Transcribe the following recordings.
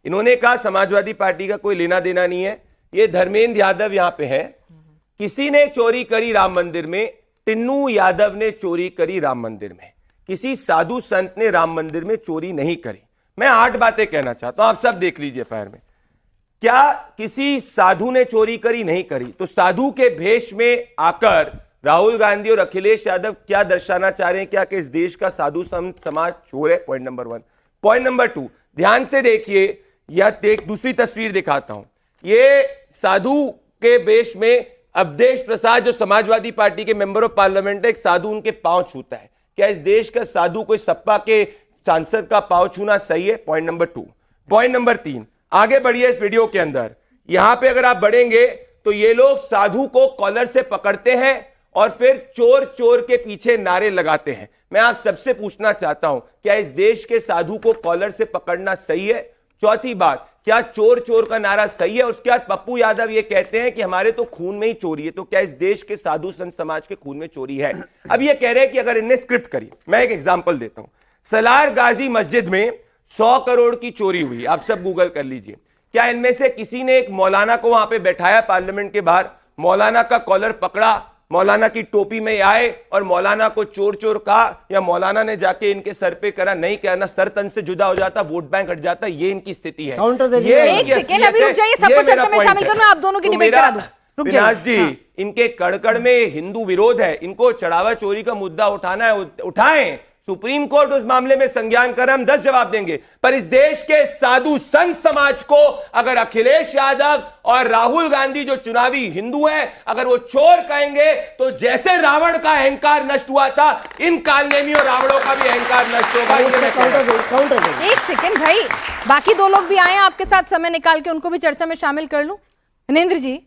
इन्होंने कहा समाजवादी पार्टी का कोई लेना देना नहीं है, ये धर्मेंद्र यादव यहां पे है, किसी ने चोरी करी राम मंदिर में, टिन्नू यादव ने चोरी करी राम मंदिर में, किसी साधु संत ने राम मंदिर में चोरी नहीं करी। मैं 8 बातें कहना चाहता हूं, आप सब देख लीजिए फायर में। क्या किसी साधु ने चोरी करी? नहीं करी। तो साधु के भेष में आकर राहुल गांधी और अखिलेश यादव क्या दर्शाना चाह रहे हैं? क्या कि इस देश का साधु संत समाज चोर है? Point number 1। पॉइंट नंबर 2, ध्यान से देखिए, या एक दूसरी तस्वीर दिखाता हूं। ये साधु के वेश में अवधेश प्रसाद जो समाजवादी पार्टी के मेंबर ऑफ पार्लियामेंट है, एक साधु उनके पांव छूता है। क्या इस देश का साधु कोई सपा के सांसद का पांव छूना सही है? Point number 2। पॉइंट नंबर 3, आगे बढ़िए इस वीडियो के अंदर। यहां पे अगर आप बढ़ेंगे तो ये लोग साधु को कॉलर से पकड़ते हैं और फिर चोर चोर के पीछे नारे लगाते हैं। मैं आप सबसे पूछना चाहता हूं, क्या इस देश के साधु को कॉलर से पकड़ना सही है? चौथी बात, क्या चोर चोर का नारा सही है? उसके बाद पप्पू यादव ये कहते हैं कि हमारे तो खून में ही चोरी है। तो क्या इस देश के साधु संत समाज के खून में चोरी है? अब ये कह रहे हैं कि अगर इनने स्क्रिप्ट करी, मैं एक एग्जांपल देता हूं। सलार गाजी मस्जिद में 100 करोड़ की चोरी हुई, आप सब गूगल कर लीजिए। क्या इनमें से किसी ने एक मौलाना को वहां पे बैठाया पार्लियामेंट के बाहर, मौलाना का कॉलर पकड़ा, मौलाना की टोपी में आए और मौलाना को चोर चोर कहा, या मौलाना ने जाके इनके सर पे करा? नहीं कहना, सर तन से जुदा हो जाता, वोट बैंक हट जाता। ये इनकी स्थिति है। विनाश जी, इनके कड़कड़ में हिंदू विरोध है, इनको चढ़ावा चोरी का मुद्दा उठाना है, उठाएं। सुप्रीम कोर्ट उस मामले में संज्ञान कर, हम 10 जवाब देंगे। पर इस देश के साधु संत समाज को अगर अखिलेश यादव और राहुल गांधी जो चुनावी हिंदू हैं, अगर वो चोर कहेंगे तो जैसे रावण का अहंकार नष्ट हुआ था, इन कालनेमियों रावणों का भी अहंकार नष्ट होगा। एक सेकेंड भाई, बाकी 2 लोग भी आए हैं आपके साथ, समय निकाल के उनको भी चर्चा में शामिल कर लूं। नरेंद्र जी,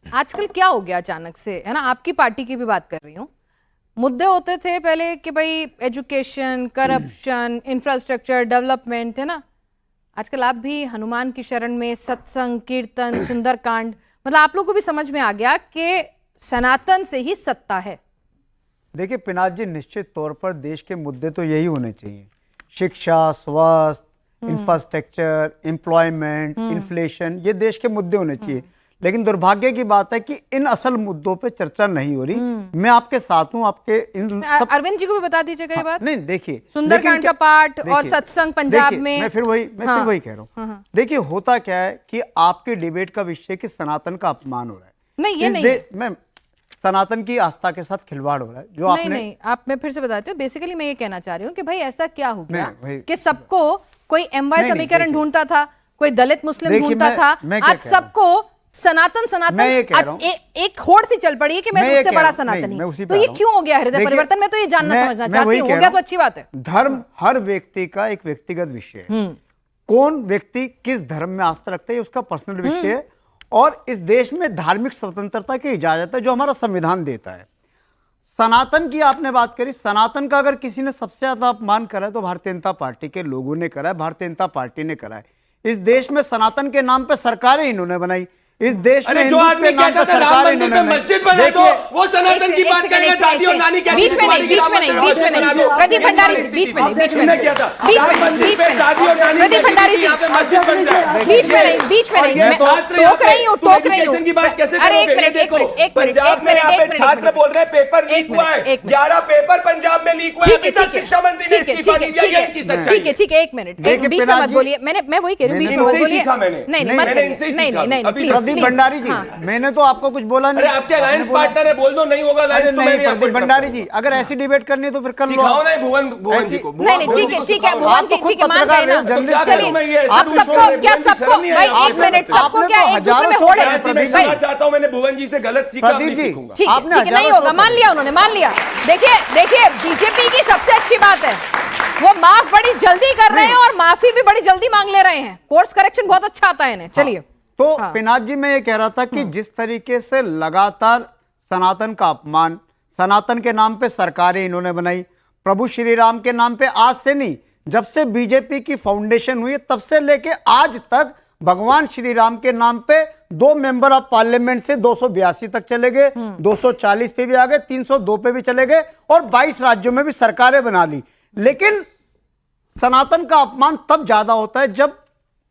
आजकल क्या हो गया अचानक से, है ना, आपकी पार्टी की भी बात कर रही हूं। मुद्दे होते थे पहले कि भाई एजुकेशन, करप्शन, इंफ्रास्ट्रक्चर, डेवलपमेंट, है ना। आजकल आप भी हनुमान की शरण में सत्संग, कीर्तन, सुंदरकांड, मतलब आप लोगों को भी समझ में आ गया कि सनातन से ही सत्ता है। देखिए पिनाक जी, निश्चित तौर पर देश के मुद्दे तो यही होने चाहिए, शिक्षा, स्वास्थ्य, इंफ्रास्ट्रक्चर, एम्प्लॉयमेंट, इन्फ्लेशन, ये देश के मुद्दे होने चाहिए। लेकिन दुर्भाग्य की बात है कि इन असल मुद्दों पे चर्चा नहीं हो रही। मैं आपके साथ हूं, आपके इन सब... अरविंद जी को भी बता दीजिएगा ये बात। नहीं देखिए, सुंदरकांड का पाठ और सत्संग पंजाब में, मैं फिर वही कह रहा हूँ। देखिए होता क्या है कि आपके डिबेट का विषय कि सनातन का अपमान हो रहा है। नहीं, ये नहीं, मैं सनातन की आस्था के साथ खिलवाड़ हो रहा है जो आपने... नहीं, आप, मैं फिर से बताती हूँ। बेसिकली मैं ये कहना चाह रही हूँ कि भाई ऐसा क्या हो गया कि सबको कोई MY समीकरण ढूंढता था, कोई दलित मुस्लिम ढूंढता था, आज सबको सनातन एक होड़ सी चल पड़ी है कि मैं उससे बड़ा सनातनी। तो ये क्यों हो गया हृदय परिवर्तन? मैं तो ये जानना समझना चाहती हूँ। हो गया तो अच्छी बात है। धर्म हर व्यक्ति का एक व्यक्तिगत विषय है। कौन व्यक्ति किस धर्म में आस्था रखता है उसका पर्सनल विषय है, और इस देश में धार्मिक स्वतंत्रता की इजाजत है जो हमारा संविधान देता है। सनातन की आपने बात करी, सनातन का अगर किसी ने सबसे ज्यादा अपमान करा है तो भारतीय जनता पार्टी के लोगों ने करा है, भारतीय जनता पार्टी ने करा है। इस देश में सनातन के नाम पे सरकारें इन्होंने बनाई, इस देश में जो आदमी कहता था राम मंदिर में मस्जिद बना दो, वो सनातन की बात करेगा। दादी और नानी कहती बीच में नहीं प्रदीप भंडारी जी, बीच में नहीं प्रदीप भंडारी जी, बीच में नहीं मैं टोक रही हूँ। अरे एक मिनट, पंजाब में यहाँ पे छात्र बोल रहे हैं पेपर लीक हुआ है, 11 पेपर पंजाब में लीक हुआ है, शिक्षा मंत्री ने इस्तीफा दे दिया। ठीक है, एक मिनट, बीच में मत बोलिए। मैं वही कह रही हूँ, बीच में बोलिए। नहीं भंडारी जी, मैंने तो आपको कुछ बोला नहीं। अरे आपके अलायंस पार्टनर है, बोल दो नहीं होगा अलायंस। नहीं प्रदीप भंडारी जी, अगर ऐसी डिबेट करनी है तो फिर कर लो। नहीं भुवन जी को। नहीं ठीक है भुवन जी, ठीक है, मान गए ना। चलिए आप सबको भाई एक मिनट, सबको क्या एक दूसरे में होड़ है? मैं चाहता हूं, मैंने भुवन जी से गलत सीखा, प्रदीप जी ठीक है, नहीं होगा, मान लिया उन्होंने, मान लिया। देखिए बीजेपी की सबसे अच्छी बात है वो माफ बड़ी जल्दी कर रहे हैं और माफी भी बड़ी जल्दी मांग ले रहे हैं। कोर्स करेक्शन बहुत अच्छा आता है इन्हें। चलिए तो पिनाक जी, मैं ये कह रहा था कि जिस तरीके से लगातार सनातन का अपमान, सनातन के नाम पे सरकारें इन्होंने बनाई, प्रभु श्री राम के नाम पे आज से नहीं, जब से बीजेपी की फाउंडेशन हुई तब से लेके आज तक भगवान श्री राम के नाम पे 2 मेंबर ऑफ पार्लियामेंट से 282 तक चले गए, 240 पे भी आ गए, 302 पे भी चले गए, और 22 राज्यों में भी सरकारें बना ली। लेकिन सनातन का अपमान तब ज्यादा होता है जब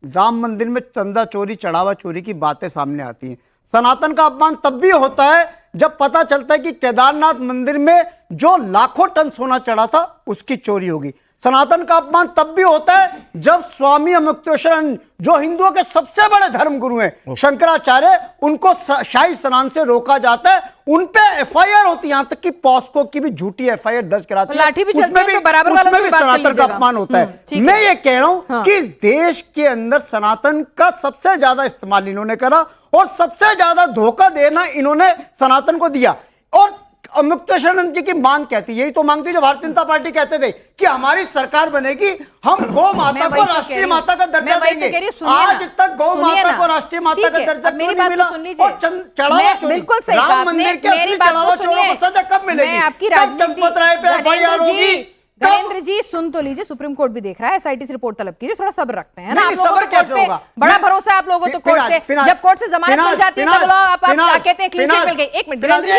राम मंदिर में चंदा चोरी, चढ़ावा चोरी की बातें सामने आती हैं। सनातन का अपमान तब भी होता है जब पता चलता है कि केदारनाथ मंदिर में जो लाखों टन सोना चढ़ा था उसकी चोरी होगी। सनातन का अपमान तब भी होता है जब स्वामी अमुक्तेश्वर, जो हिंदुओं के सबसे बड़े धर्मगुरु हैं, शंकराचार्य, उनको शाही स्नान से रोका जाता है। उन पे एफआईआर होती है, यहां तक कि पॉस्को की भी झूठी एफआईआर दर्ज कराती है, लाठी भी चलती है, तो बराबर वालों उसमें से भी बात कर सनातन का लीजिएगा। अपमान होता है। ठीक है। मैं ये कह रहा हूं हाँ। कि इस देश के अंदर सनातन का सबसे ज्यादा इस्तेमाल इन्होंने करा और सबसे ज्यादा धोखा देना इन्होंने सनातन को दिया। और अमुक्तेश्वरानंद जी की मांग कहती, यही तो मांग थी जो भारतीय जनता पार्टी कहते थे कि हमारी सरकार बनेगी, हम गौ माता को राष्ट्रीय माता का दर्जा देंगे। आज तक गौ माता को राष्ट्रीय माता का दर्जा क्यों नहीं मिला? और चढ़ावा चोरी, बिल्कुल सही कहा राम मंदिर के असली चढ़ावा चोरों को सजा कब मिलेगी? आपकी कब चंपत राय पे एफआईआर होगी? गणेंद्र जी सुन तो लीजिए, सुप्रीम कोर्ट भी देख रहा है, एसआईटी से रिपोर्ट तलब कीजिए, थोड़ा सब्र रखते हैं ना। आप लोगों को कोर्ट पे बड़ा भरोसा है, आप लोगों को कोर्ट से, जब कोर्ट से जमानत मिल जाती है तब आप कहते हैं क्लीन चिट मिल गई। एक मिनट गणेंद्र जी,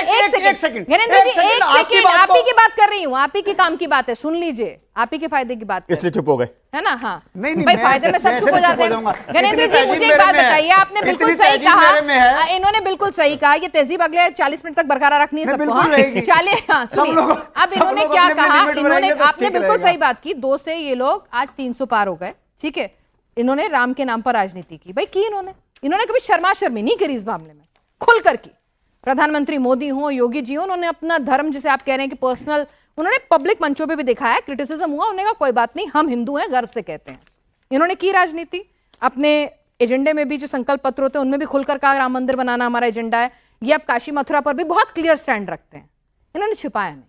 एक सेकंड गणेंद्र जी, एक सेकंड, आप ही की बात कर रही हूँ, आप ही के काम की बात है, सुन लीजिए, आप ही के फायदे की बात इसलिए चुप हो गए, है ना? हाँ नहीं, भाई, फायदे में सब चुप हो जाते हैं। गणेंद्र जी मुझे एक बात बताइए, आपने बिल्कुल सही कहा, इन्होंने बिल्कुल सही कहा, ये तहजीब अगले 40 मिनट तक बरकरार रखनी है सबको। हाँ, चलिए, हाँ सुनिए, अब इन्होंने क्या कहा, इन्होंने, आपने बिल्कुल सही बात की, 2 से ये लोग आज 300 पार हो गए, ठीक है। इन्होंने राम के नाम पर राजनीति की, भाई की इन्होंने कभी शर्मा शर्मी नहीं करी इस मामले में, खुलकर की। प्रधानमंत्री मोदी हो, योगी जी हो, उन्होंने अपना धर्म, जिसे आप कह रहे हैं कि पर्सनल, उन्होंने पब्लिक मंचों पे भी दिखाया, क्रिटिसिज्म हुआ, उन्होंने कहा कोई बात नहीं, हम हिंदू हैं, गर्व से कहते हैं। इन्होंने की राजनीति, अपने एजेंडे में भी जो संकल्प पत्र होते हैं उनमें भी खुलकर कहा राम मंदिर बनाना हमारा एजेंडा है। ये अब काशी मथुरा पर भी बहुत क्लियर स्टैंड रखते हैं, इन्होंने छिपाया नहीं।